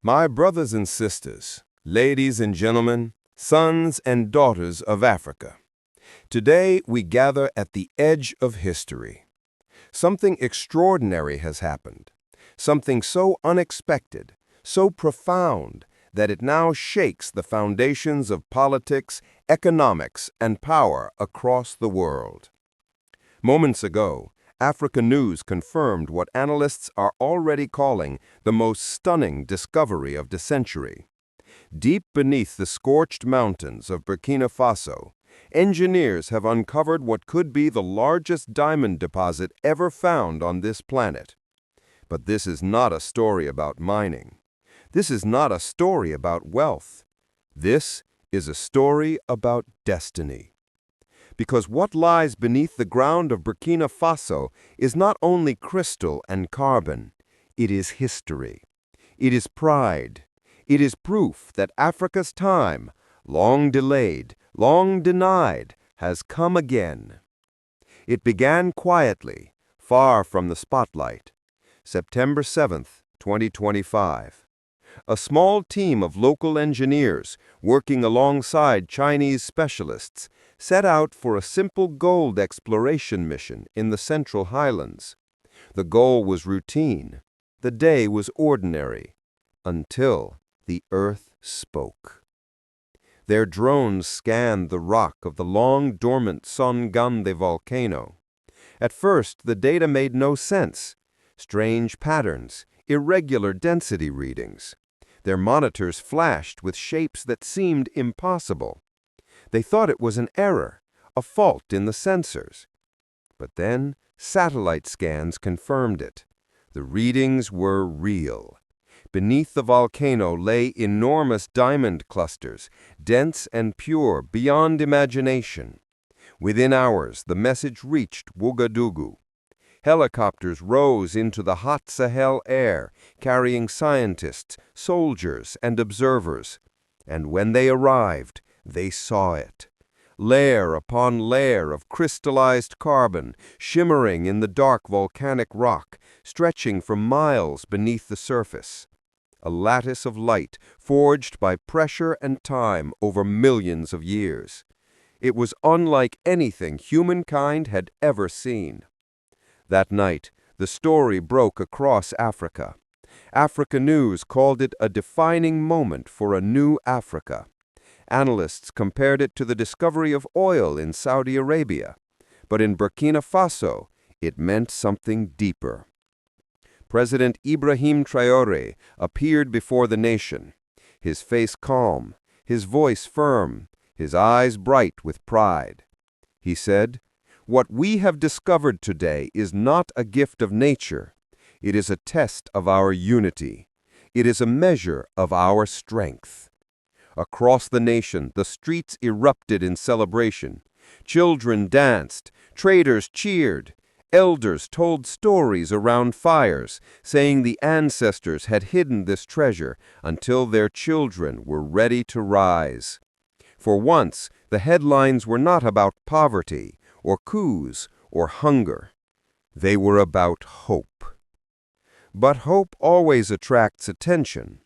My brothers and sisters, ladies and gentlemen, sons and daughters of Africa, today we gather at the edge of history. Something extraordinary has happened, something so unexpected, so profound, that it now shakes the foundations of politics, economics, and power across the world. Moments ago, Africa News confirmed what analysts are already calling the most stunning discovery of the century. Deep beneath the scorched mountains of Burkina Faso, engineers have uncovered what could be the largest diamond deposit ever found on this planet. But this is not a story about mining. This is not a story about wealth. This is a story about destiny. Because what lies beneath the ground of Burkina Faso is not only crystal and carbon, it is history. It is pride. It is proof that Africa's time, long delayed, long denied, has come again. It began quietly, far from the spotlight. September 7th, 2025. A small team of local engineers working alongside Chinese specialists set out for a simple gold exploration mission in the Central Highlands. The goal was routine. The day was ordinary, until the Earth spoke. Their drones scanned the rock of the long-dormant Somgandé volcano. At first, the data made no sense. Strange patterns, irregular density readings. Their monitors flashed with shapes that seemed impossible. They thought it was an error, a fault in the sensors. But then, satellite scans confirmed it. The readings were real. Beneath the volcano lay enormous diamond clusters, dense and pure beyond imagination. Within hours, the message reached Ouagadougou. Helicopters rose into the hot Sahel air, carrying scientists, soldiers, and observers. And when they arrived, they saw it. Layer upon layer of crystallized carbon, shimmering in the dark volcanic rock, stretching for miles beneath the surface. A lattice of light, forged by pressure and time over millions of years. It was unlike anything humankind had ever seen. That night, the story broke across Africa. Africa News called it a defining moment for a new Africa. Analysts compared it to the discovery of oil in Saudi Arabia. But in Burkina Faso, it meant something deeper. President Ibrahim Traoré appeared before the nation, his face calm, his voice firm, his eyes bright with pride. He said, "What we have discovered today is not a gift of nature. It is a test of our unity. It is a measure of our strength." Across the nation, the streets erupted in celebration. Children danced, traders cheered, elders told stories around fires, saying the ancestors had hidden this treasure until their children were ready to rise. For once, the headlines were not about poverty, or coups, or hunger. They were about hope. But hope always attracts attention.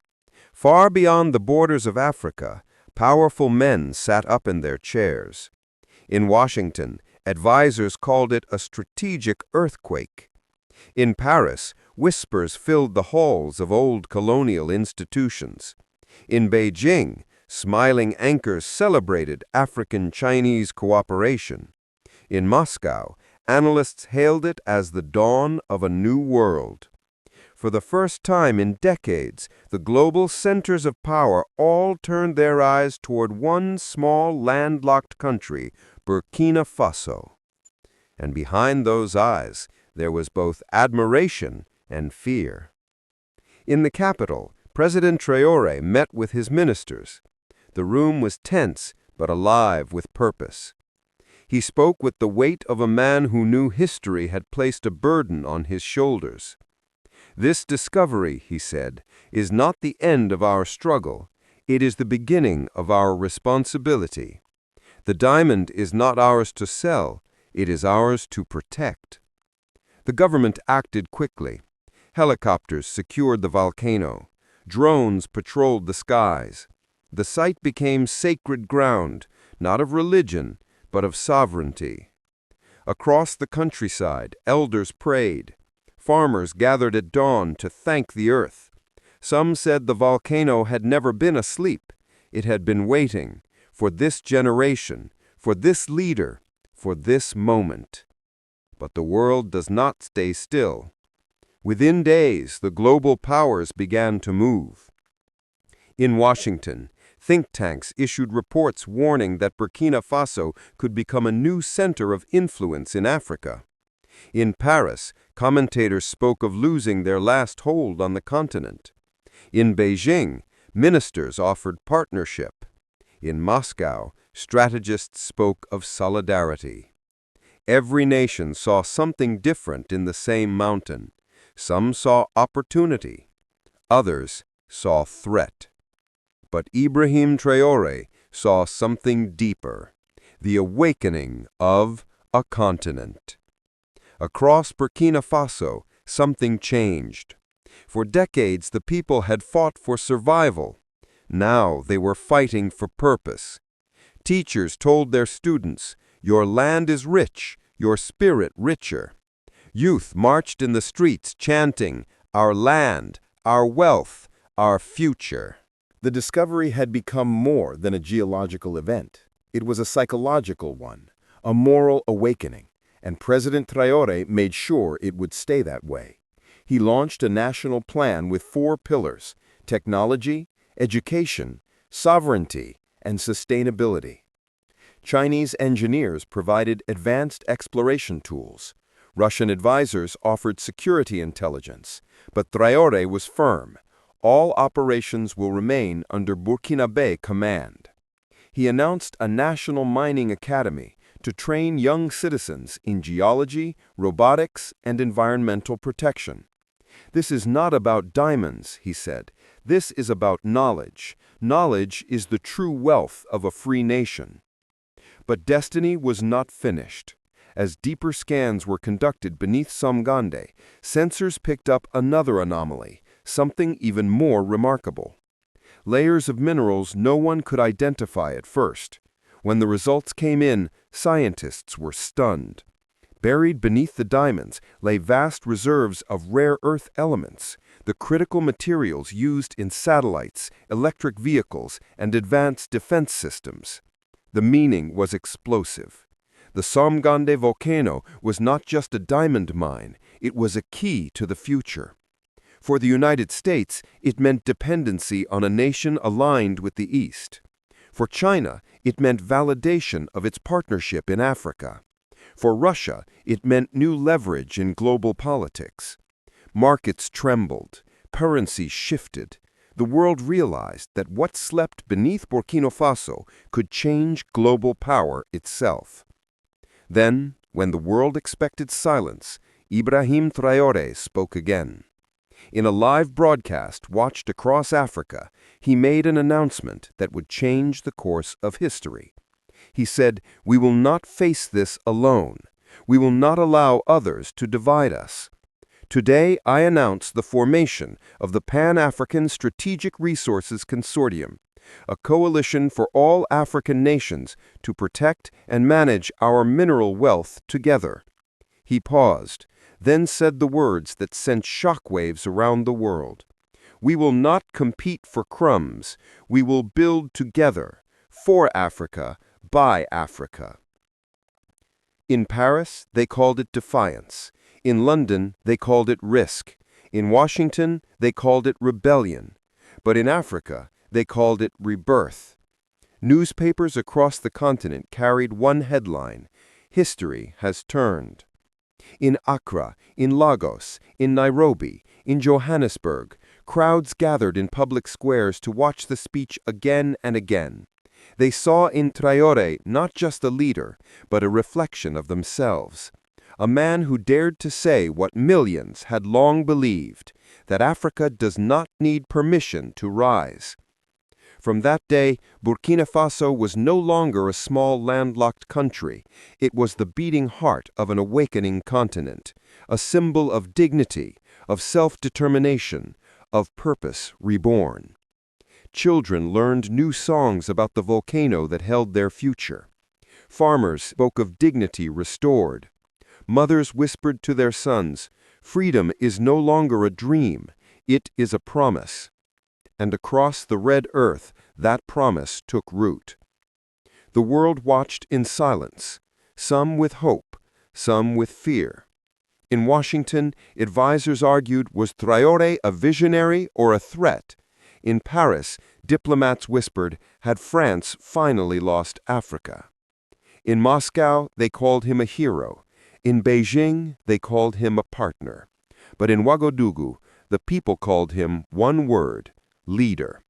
Far beyond the borders of Africa, powerful men sat up in their chairs. In Washington, advisors called it a strategic earthquake. In Paris, whispers filled the halls of old colonial institutions. In Beijing, smiling anchors celebrated African-Chinese cooperation. In Moscow, analysts hailed it as the dawn of a new world. For the first time in decades, the global centers of power all turned their eyes toward one small landlocked country, Burkina Faso. And behind those eyes, there was both admiration and fear. In the capital, President Traoré met with his ministers. The room was tense, but alive with purpose. He spoke with the weight of a man who knew history had placed a burden on his shoulders. "This discovery," he said, "is not the end of our struggle. It is the beginning of our responsibility. The diamond is not ours to sell, it is ours to protect." The government acted quickly. Helicopters secured the volcano. Drones patrolled the skies. The site became sacred ground, not of religion, but of sovereignty. Across the countryside, elders prayed. Farmers gathered at dawn to thank the earth. Some said the volcano had never been asleep. It had been waiting for this generation, for this leader, for this moment. But the world does not stay still. Within days, the global powers began to move. In Washington, think tanks issued reports warning that Burkina Faso could become a new center of influence in Africa. In Paris, commentators spoke of losing their last hold on the continent. In Beijing, ministers offered partnership. In Moscow, strategists spoke of solidarity. Every nation saw something different in the same mountain. Some saw opportunity. Others saw threat. But Ibrahim Traoré saw something deeper, the awakening of a continent. Across Burkina Faso, something changed. For decades, the people had fought for survival. Now they were fighting for purpose. Teachers told their students, "Your land is rich, your spirit richer." Youth marched in the streets chanting, "Our land, our wealth, our future." The discovery had become more than a geological event. It was a psychological one, a moral awakening, and President Traoré made sure it would stay that way. He launched a national plan with 4 pillars: technology, education, sovereignty, and sustainability. Chinese engineers provided advanced exploration tools. Russian advisors offered security intelligence, but Traoré was firm. All operations will remain under Burkinabe command. He announced a national mining academy to train young citizens in geology, robotics, and environmental protection. "This is not about diamonds," he said. "This is about knowledge. Knowledge is the true wealth of a free nation." But destiny was not finished. As deeper scans were conducted beneath Somgandé, sensors picked up another anomaly, something even more remarkable. Layers of minerals no one could identify at first. When the results came in, scientists were stunned. Buried beneath the diamonds lay vast reserves of rare earth elements, the critical materials used in satellites, electric vehicles, and advanced defense systems. The meaning was explosive. The Somgandé volcano was not just a diamond mine, it was a key to the future. For the United States, it meant dependency on a nation aligned with the East. For China, it meant validation of its partnership in Africa. For Russia, it meant new leverage in global politics. Markets trembled, currencies shifted. The world realized that what slept beneath Burkina Faso could change global power itself. Then, when the world expected silence, Ibrahim Traoré spoke again. In a live broadcast watched across Africa, he made an announcement that would change the course of history. He said, "We will not face this alone. We will not allow others to divide us. Today, I announce the formation of the Pan-African Strategic Resources Consortium, a coalition for all African nations to protect and manage our mineral wealth together." He paused, then said the words that sent shockwaves around the world. "We will not compete for crumbs. We will build together, for Africa, by Africa." In Paris, they called it defiance. In London, they called it risk. In Washington, they called it rebellion. But in Africa, they called it rebirth. Newspapers across the continent carried one headline: "History has turned." In Accra, in Lagos, in Nairobi, in Johannesburg, crowds gathered in public squares to watch the speech again and again. They saw in Traoré not just a leader, but a reflection of themselves. A man who dared to say what millions had long believed, that Africa does not need permission to rise. From that day, Burkina Faso was no longer a small landlocked country. It was the beating heart of an awakening continent, a symbol of dignity, of self-determination, of purpose reborn. Children learned new songs about the volcano that held their future. Farmers spoke of dignity restored. Mothers whispered to their sons, "Freedom is no longer a dream, it is a promise." And across the red earth, that promise took root. The world watched in silence, some with hope, some with fear. In Washington, advisors argued, was Traoré a visionary or a threat? In Paris, diplomats whispered, had France finally lost Africa? In Moscow, they called him a hero. In Beijing, they called him a partner. But in Ouagadougou, the people called him one word, leader.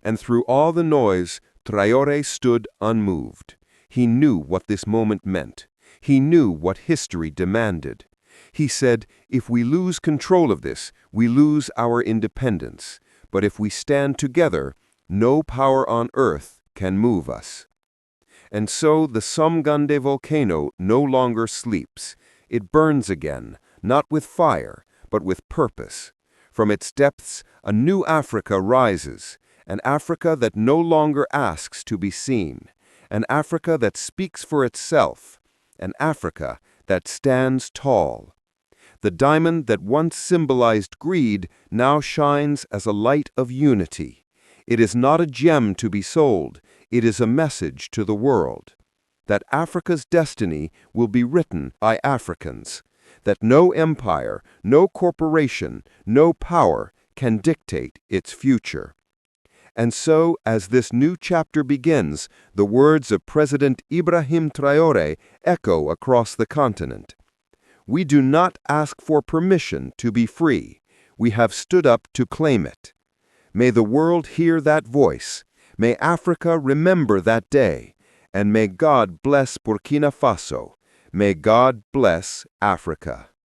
And through all the noise, Traoré stood unmoved. He knew what this moment meant. He knew what history demanded. He said, if we lose control of this, we lose our independence. But if we stand together, no power on earth can move us. And so the Somgandé volcano no longer sleeps. It burns again, not with fire, but with purpose. From its depths, a new Africa rises, an Africa that no longer asks to be seen, an Africa that speaks for itself, an Africa that stands tall. The diamond that once symbolized greed now shines as a light of unity. It is not a gem to be sold, it is a message to the world. That Africa's destiny will be written by Africans. That no empire, no corporation, no power can dictate its future. And so, as this new chapter begins, the words of President Ibrahim Traoré echo across the continent. We do not ask for permission to be free. We have stood up to claim it. May the world hear that voice. May Africa remember that day. And may God bless Burkina Faso. May God bless Africa.